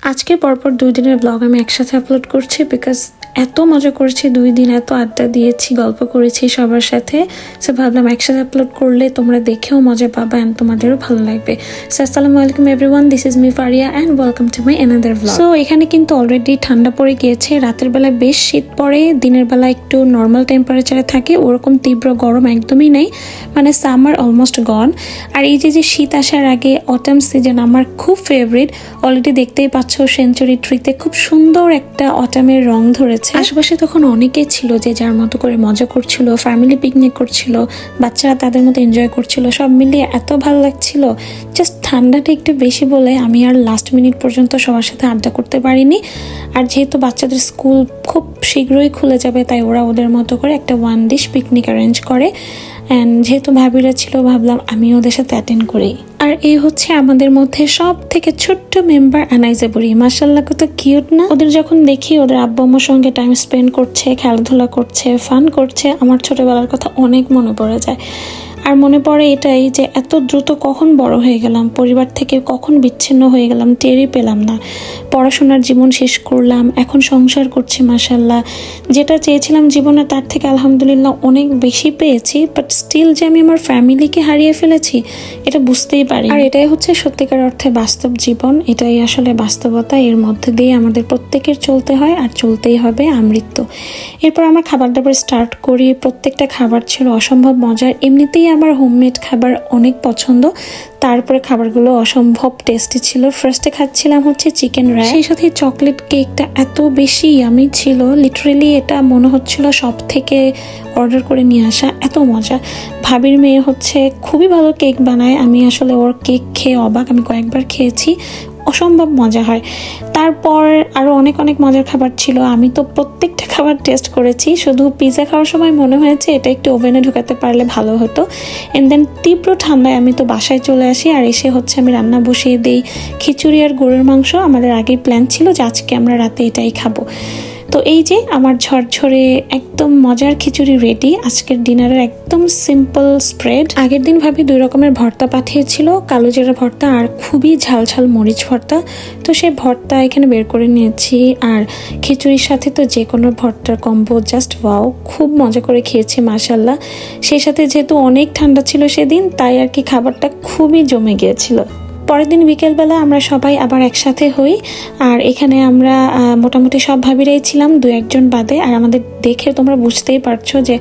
আজকে পরপর 2 দিনের ব্লগ আমি একসাথে আপলোড করছি বিকজ এত মজা করেছি 2 দিন, এত আড্ডা দিয়েছি, গল্প করেছি সবার সাথে। সো ভাবলাম একসাথে আপলোড করলে তোমরা দেখেও মজা পাবে অ্যান্ড তোমাদেরও ভালো লাগবে। সো আসসালামু আলাইকুম everyone, this is me Faria and welcome to my another blog. So এখানে কিন্তু অলরেডি ঠান্ডা পড়ে গিয়েছে, রাতের বেলা বেশ শীত পড়ে, দিনের বেলা একটু নর্মাল টেম্পারেচারে থাকে, ওরকম তীব্র গরম একদমই নেই, মানে সামার অলমোস্ট গন। আর এই যে শীত আসার আগে অটাম সিজন আমার খুব ফেভারিট। অলরেডি দেখতেই পাচ্ছ সেঞ্চুরি ট্রিতে খুব সুন্দর একটা অটামের রং ধরেছে। আশেপাশে তখন অনেকেই ছিল যে যার মতো করে মজা করছিল, ফ্যামিলি পিকনিক করছিল, বাচ্চারা তাদের মতো এনজয় করছিল, সব মিলিয়ে এত ভালো লাগছিল। জাস্ট ঠান্ডাটা একটু বেশি বলে আমি আর লাস্ট মিনিট পর্যন্ত সবার সাথে আড্ডা করতে পারিনি। আর যেহেতু বাচ্চাদের স্কুল খুব শীঘ্রই খুলে যাবে, তাই ওরা ওদের মতো করে একটা 1 ডিশ পিকনিক অ্যারেঞ্জ করে। অ্যান্ড যেহেতু ভাবিরা ছিল, ভাবলাম আমি ওদের সাথে অ্যাটেন্ড করি। আর এই হচ্ছে আমাদের মধ্যে সব থেকে ছোট্ট মেম্বার আনাইজা বুড়ি। মাশাআল্লাহ কত কিউট না। ওদের যখন দেখি ওদের আব্বু আম্মুর সঙ্গে টাইম স্পেন্ড করছে, খেলাধুলা করছে, ফান করছে, আমার ছোটবেলার কথা অনেক মনে পড়ে যায়। আর মনে পড়ে এটাই যে এত দ্রুত কখন বড় হয়ে গেলাম, পরিবার থেকে কখন বিচ্ছিন্ন হয়ে গেলাম, টেরই পেলাম না। পড়াশোনার জীবন শেষ করলাম, এখন সংসার করছি মাশাআল্লাহ। যেটা চেয়েছিলাম জীবনে তার থেকে আলহামদুলিল্লাহ অনেক বেশি পেয়েছি, বাট স্টিল যে আমি আমার ফ্যামিলিকে হারিয়ে ফেলেছি এটা বুঝতেই পারি। আর এটাই হচ্ছে সত্যিকার অর্থে বাস্তব জীবন, এটাই আসলে বাস্তবতা। এর মধ্যে দিয়ে আমাদের প্রত্যেকের চলতে হয় আর চলতেই হবে আমৃত্যু। এরপর আমার খাবার দাবার স্টার্ট করি। প্রত্যেকটা খাবার ছিল অসম্ভব মজার। এমনিতেই আমার হোমমেড খাবার অনেক পছন্দ, তারপরে খাবারগুলো অসম্ভব টেস্টি ছিল। ফার্স্টে খাচ্ছিলাম হচ্ছে চিকেন রাইস, সেই সাথে চকলেট কেকটা এত বেশি ইয়ামি ছিল, লিটারেলি এটা মনে হচ্ছিল সব থেকে অর্ডার করে নিয়ে আসা, এত মজা। ভাবির মেয়ে হচ্ছে খুবই ভালো কেক বানায়, আমি আসলে ওর কেক খেয়ে অবাক। আমি কয়েকবার খেয়েছি, অসম্ভব মজা হয়। তারপর আরও অনেক অনেক মজার খাবার ছিল, আমি তো প্রত্যেকটা খাবার টেস্ট করেছি। শুধু পিৎজা খাওয়ার সময় মনে হয়েছে এটা একটু ওভেনে ঢোকাতে পারলে ভালো হতো। এন্ড দেন তীব্র ঠান্ডায় আমি তো বাসায় চলে আসি, আর এসে হচ্ছে আমি রান্না বসিয়ে দিই খিচুড়ি আর গরুর মাংস। আমাদের আগেই প্ল্যান ছিল যে আজকে আমরা রাতে এটাই খাবো। তো এই যে আমার ঝরঝরে একদম মজার খিচুড়ি রেডি। আজকের ডিনারের একদম সিম্পল স্প্রেড। আগের দিন ভাবি 2 রকমের ভর্তা পাঠিয়েছিল, কালো জিরা ভর্তা আর খুবই ঝাল ঝাল মরিচ ভর্তা। তো সেই ভর্তা এখানে বের করে নিয়েছি, আর খিচুড়ির সাথে তো যে কোনো ভর্তার কম্বো জাস্ট ওয়াও, খুব মজা করে খেয়েছি মাশাআল্লাহ। সেই সাথে যেহেতু অনেক ঠান্ডা ছিল সেদিন, তাই আর কি খাবারটা খুবই জমে গিয়েছিল। পরের দিন বিকেলবেলা আমরা সবাই আবার একসাথে হই, আর এখানে আমরা মোটামুটি সব ভাবিরাই ছিলাম, 2-1 জন বাদে। আর আমাদের দেখে তোমরা বুঝতেই পারছো যে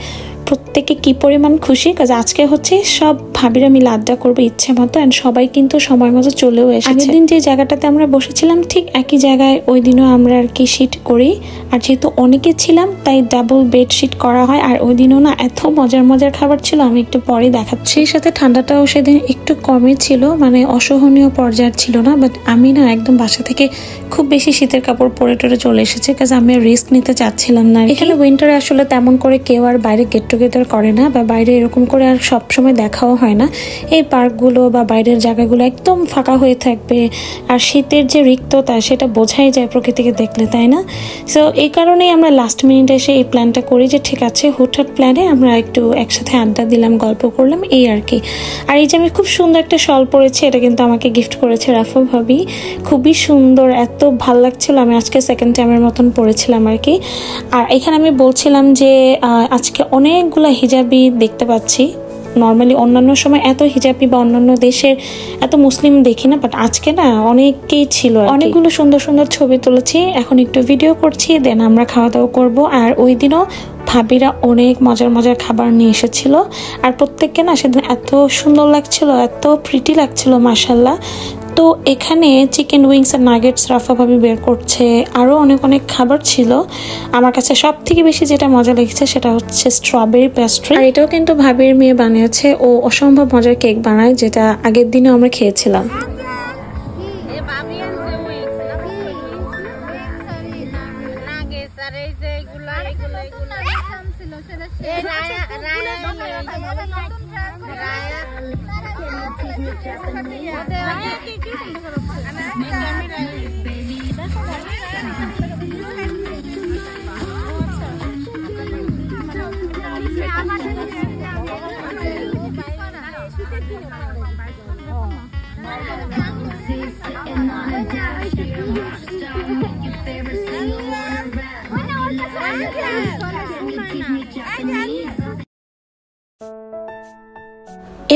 প্রত্যেকে কি পরিমাণ খুশি, কাজ আজকে হচ্ছে সব ভাবিরা মিলে আড্ডা করবে ইচ্ছে মতো, অ্যান্ড সবাই কিন্তু সময় মতো চলেও এসেছে। আগের দিন যে জায়গাটাতে আমরা বসেছিলাম ঠিক একই জায়গায় ওই দিনও আমরা আর কি শিট করি, আর যেহেতু অনেকে ছিলাম তাই ডাবল বেড শিট করা হয়। আর ওই দিনও না এত মজার মজার খাবার ছিল, আমি একটু পরে দেখাচ্ছি। সেই সাথে ঠান্ডাটাও সেদিন একটু কমই ছিল, মানে অসহনীয় পর্যায়ের ছিল না। বাট আমি না একদম বাসা থেকে খুব বেশি শীতের কাপড় পরে টরে চলে এসেছে, কাজ আমি রিস্ক নিতে চাচ্ছিলাম না। এখানে উইন্টারে আসলে তেমন করে কেউ আর বাইরে গেট টুগেদার করে না, বা বাইরে এরকম করে আর সবসময় দেখাও হয় না। এই পার্কগুলো বা বাইরের জায়গাগুলো একদম ফাঁকা হয়ে থাকবে, আর শীতের যে রিক্ততা সেটা বোঝাই যায় প্রকৃতিকে দেখলে, তাই না? সো এই কারণেই আমরা লাস্ট মিনিটে এসে এই প্ল্যানটা করি যে ঠিক আছে হুটহাট প্ল্যানে আমরা একটু একসাথে আড্ডা দিলাম, গল্প করলাম, এই আর কি। আর এই যে আমি খুব সুন্দর একটা শল পরেছি, এটা কিন্তু আমাকে গিফট করেছে রাফা ভাবি, খুবই সুন্দর, এত ভালো লাগছিল। আমি আজকে সেকেন্ড টাইমের মতন পরেছিলাম আর কি। আর এখানে আমি বলছিলাম যে আজকে অনেকগুলো হিজাবি দেখতে পাচ্ছি। নর্মালি অন্যান্য সময় এত হিজাবি বা অন্যান্য দেশের এত মুসলিম দেখি না, বাট আজকে না অনেকেই ছিল। অনেকগুলো সুন্দর সুন্দর ছবি তুলেছি, এখন একটু ভিডিও করছি, দেন আমরা খাওয়া দাওয়া করবো। আর ওই দিনও ভাবিরা অনেক মজার মজার খাবার নিয়ে এসেছিল, আর প্রত্যেককে না সেদিন এত সুন্দর লাগছিল, এত প্রিটি লাগছিল মাশাআল্লাহ। তো এখানে চিকেন উইংস আর নাগেটস রাফা ভাবি বের করছে, আরও অনেক অনেক খাবার ছিল। আমার কাছে সব থেকে বেশি যেটা মজা লেগেছে সেটা হচ্ছে স্ট্রবেরি পেস্ট্রি, আর এটাও কিন্তু ভাবির মেয়ে বানিয়েছে। ও অসম্ভব মজার কেক বানায়, যেটা আগের দিনে আমরা খেয়েছিলাম।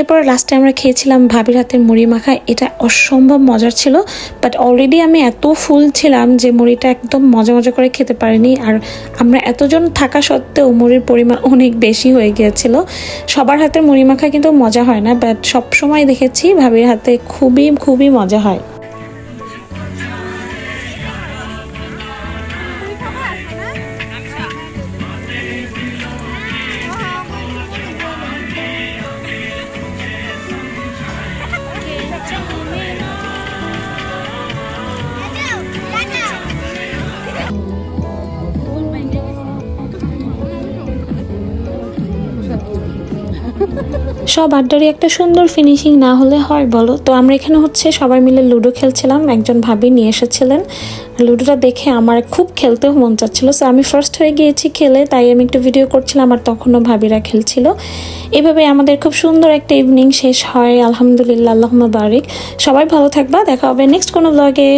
এরপর লাস্টে আমরা খেয়েছিলাম ভাবির হাতের মুড়ি মাখা। এটা অসম্ভব মজার ছিল, বাট অলরেডি আমি এত ফুল ছিলাম যে মুড়িটা একদম মজা মজা করে খেতে পারিনি। আর আমরা এতজন থাকা সত্ত্বেও মুড়ির পরিমাণ অনেক বেশি হয়ে গিয়েছিল। সবার হাতের মুড়ি মাখা কিন্তু মজা হয় না, বাট সবসময় দেখেছি ভাবির হাতে খুবই খুবই মজা হয়। সব আড্ডারই একটা সুন্দর ফিনিশিং না হলে হয় বলো? তো আমরা এখানে হচ্ছে সবাই মিলে লুডো খেলছিলাম, একজন ভাবি নিয়ে এসেছিলেন। লুডোটা দেখে আমার খুব খেলতেও মন চাচ্ছিল, সো আমি ফার্স্ট হয়ে গিয়েছি খেলে, তাই আমি একটু ভিডিও করছিলাম আর তখনও ভাবিরা খেলছিল। এভাবে আমাদের খুব সুন্দর একটা ইভিনিং শেষ হয়, আলহামদুলিল্লাহ, আল্লাহুম্মা বারিক। সবাই ভালো থাকবা, দেখা হবে নেক্সট কোনো ব্লগে।